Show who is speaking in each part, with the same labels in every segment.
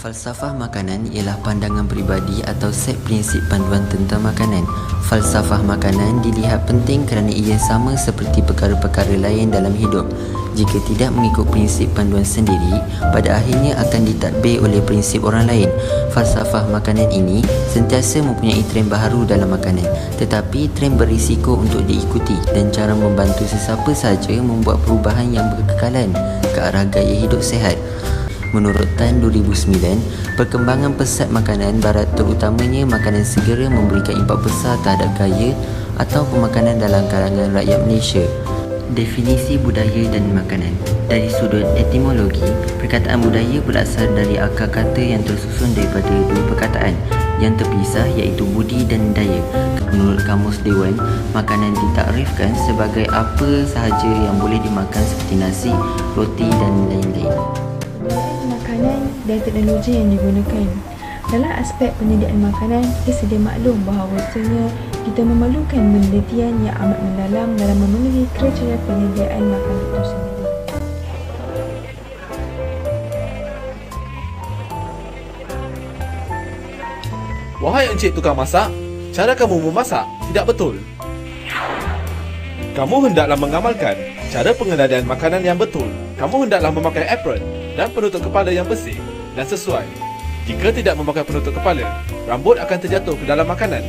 Speaker 1: Falsafah makanan ialah pandangan peribadi atau set prinsip panduan tentang makanan. Falsafah makanan dilihat penting kerana ia sama seperti perkara-perkara lain dalam hidup. Jika tidak mengikut prinsip panduan sendiri, pada akhirnya akan ditadbir oleh prinsip orang lain. Falsafah makanan ini sentiasa mempunyai trend baharu dalam makanan, tetapi trend berisiko untuk diikuti dan cara membantu sesiapa sahaja membuat perubahan yang berkekalan ke arah gaya hidup sihat. Menurut Tan 2009, perkembangan pesat makanan barat terutamanya makanan segera memberikan impak besar terhadap gaya atau pemakanan dalam kalangan rakyat Malaysia. Definisi budaya dan makanan. Dari sudut etimologi, perkataan budaya berasal dari akar kata yang tersusun daripada dua perkataan yang terpisah iaitu budi dan daya. Menurut Kamus Dewan, makanan ditakrifkan sebagai apa sahaja yang boleh dimakan seperti nasi, roti dan lain-lain.
Speaker 2: Makanan dan teknologi yang digunakan. Dalam aspek penyediaan makanan, kita sedia maklum bahawasanya kita memerlukan penelitian yang amat mendalam dalam memenuhi kriteria penyediaan makanan itu sendiri.
Speaker 3: Wahai encik tukang masak, cara kamu memasak tidak betul. Kamu hendaklah mengamalkan cara pengendalian makanan yang betul. Kamu hendaklah memakai apron dan penutup kepala yang bersih dan sesuai. Jika tidak memakai penutup kepala, rambut akan terjatuh ke dalam makanan.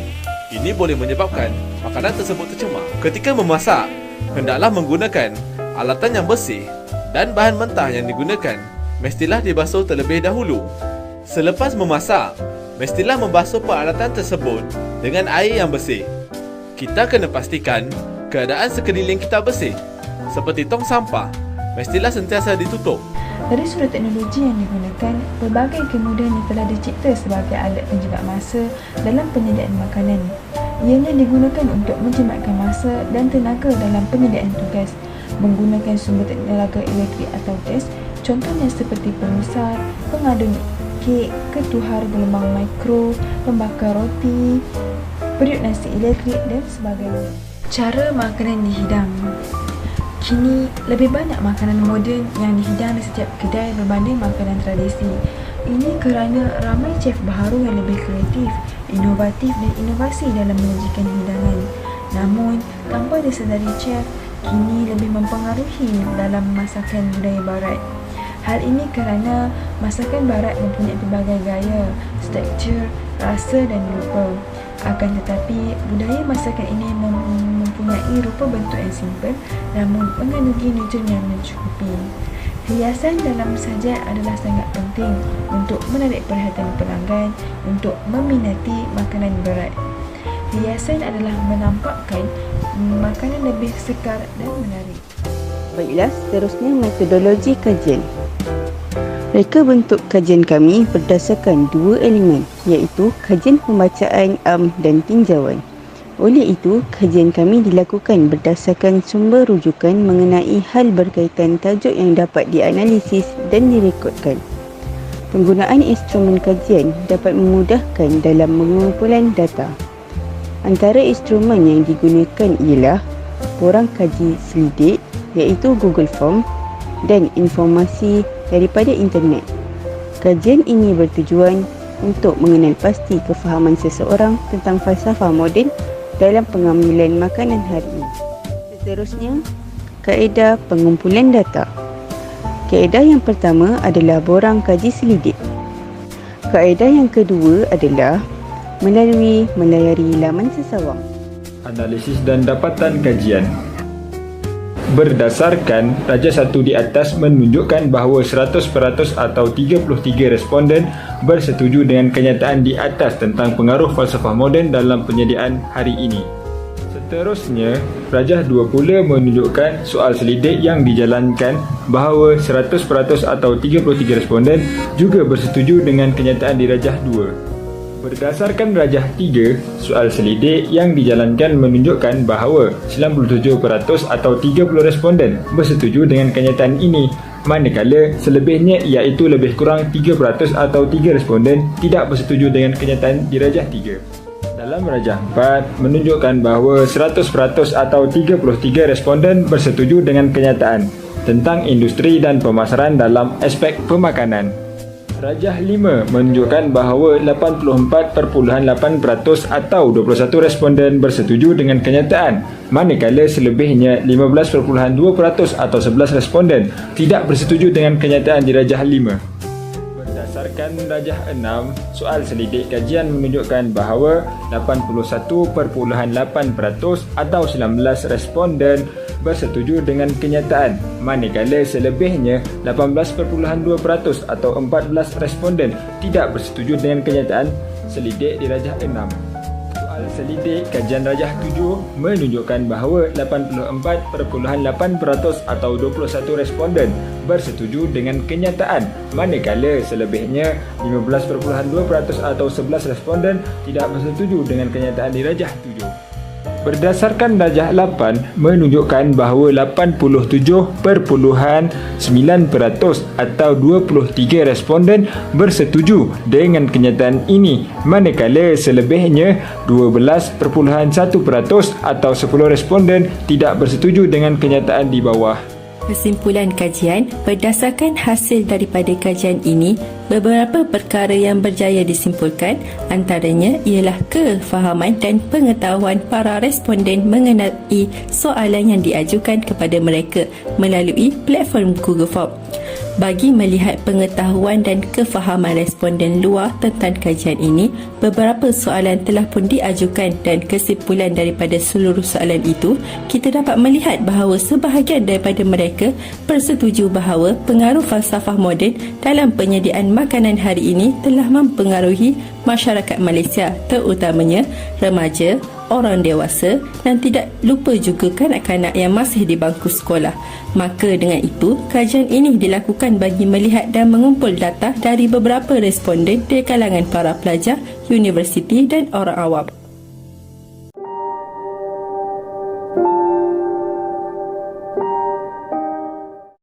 Speaker 3: Ini boleh menyebabkan makanan tersebut tercemar. Ketika memasak, hendaklah menggunakan alatan yang bersih dan bahan mentah yang digunakan mestilah dibasuh terlebih dahulu. Selepas memasak, mestilah membasuh peralatan tersebut dengan air yang bersih. Kita kena pastikan keadaan sekeliling kita bersih. Seperti tong sampah, mestilah sentiasa ditutup.
Speaker 2: Dari sudut teknologi yang digunakan, pelbagai kemudahan yang telah dicipta sebagai alat penjimat masa dalam penyediaan makanan. Ianya digunakan untuk menjimatkan masa dan tenaga dalam penyediaan tugas menggunakan sumber tenaga elektrik atau gas, contohnya seperti pemisah, pengadun kek, ketuhar gelombang mikro, pembakar roti, periuk nasi elektrik dan sebagainya. Cara makanan dihidang. Kini, lebih banyak makanan moden yang dihidang di setiap kedai berbanding makanan tradisi. Ini kerana ramai chef baharu yang lebih kreatif, inovatif dan inovasi dalam menyajikan hidangan. Namun, tanpa disedari chef, kini lebih mempengaruhi dalam masakan budaya barat. Hal ini kerana masakan barat mempunyai pelbagai gaya, tekstur, rasa dan rupa. Akan tetapi, budaya masakan ini mempunyai rupa bentuk yang simple namun mengandungi nutrien yang mencukupi. Hiasan dalam sajian adalah sangat penting untuk menarik perhatian pelanggan untuk meminati makanan berat. Hiasan adalah menampakkan makanan lebih sekar dan menarik.
Speaker 4: Baiklah, seterusnya metodologi kajian. Reka bentuk kajian kami berdasarkan dua elemen, iaitu kajian pembacaan dan tinjauan. Oleh itu, kajian kami dilakukan berdasarkan sumber rujukan mengenai hal berkaitan tajuk yang dapat dianalisis dan direkodkan. Penggunaan instrumen kajian dapat memudahkan dalam pengumpulan data. Antara instrumen yang digunakan ialah borang kaji selidik, iaitu Google Form, dan informasi daripada internet. Kajian ini bertujuan untuk mengenal pasti kefahaman seseorang tentang falsafah moden dalam pengambilan makanan hari ini. Seterusnya, kaedah pengumpulan data. Kaedah yang pertama adalah borang kaji selidik. Kaedah yang kedua adalah melalui melayari laman sesawang.
Speaker 5: Analisis dan dapatan kajian. Berdasarkan Raja 1 di atas menunjukkan bahawa 100% atau 33 responden bersetuju dengan kenyataan di atas tentang pengaruh falsafah moden dalam penyediaan hari ini. Seterusnya, Rajah 2 pula menunjukkan soal selidik yang dijalankan bahawa 100% atau 33 responden juga bersetuju dengan kenyataan di Rajah 2. Berdasarkan Rajah 3, soal selidik yang dijalankan menunjukkan bahawa 97% atau 30 responden bersetuju dengan kenyataan ini, manakala selebihnya iaitu lebih kurang 3% atau 3 responden tidak bersetuju dengan kenyataan di Rajah 3. Dalam Rajah 4, menunjukkan bahawa 100% atau 33 responden bersetuju dengan kenyataan tentang industri dan pemasaran dalam aspek pemakanan. Rajah 5 menunjukkan bahawa 84.8% atau 21 responden bersetuju dengan kenyataan, manakala selebihnya 15.2% atau 11 responden tidak bersetuju dengan kenyataan di Rajah 5. Berdasarkan Rajah 6, soal selidik kajian menunjukkan bahawa 81.8% atau 19 responden bersetuju dengan kenyataan, manakala selebihnya 18.2% atau 14 responden tidak bersetuju dengan kenyataan selidik di Rajah 6. Soal selidik kajian Rajah 7 menunjukkan bahawa 84.8% atau 21 responden bersetuju dengan kenyataan, manakala selebihnya 15.2% atau 11 responden tidak bersetuju dengan kenyataan di Rajah 7. Berdasarkan Rajah 8 menunjukkan bahawa 87.9% atau 23 responden bersetuju dengan kenyataan ini, manakala selebihnya 12.1% atau 10 responden tidak bersetuju dengan kenyataan di bawah.
Speaker 6: Kesimpulan kajian, berdasarkan hasil daripada kajian ini, beberapa perkara yang berjaya disimpulkan, antaranya ialah kefahaman dan pengetahuan para responden mengenai soalan yang diajukan kepada mereka melalui platform Google Form. Bagi melihat pengetahuan dan kefahaman responden luar tentang kajian ini, beberapa soalan telah pun diajukan dan kesimpulan daripada seluruh soalan itu, kita dapat melihat bahawa sebahagian daripada mereka bersetuju bahawa pengaruh falsafah moden dalam penyediaan makanan hari ini telah mempengaruhi masyarakat Malaysia, terutamanya remaja, orang dewasa dan tidak lupa juga kanak-kanak yang masih di bangku sekolah. Maka dengan itu, kajian ini dilakukan bagi melihat dan mengumpul data dari beberapa responden di kalangan para pelajar, universiti dan orang awam.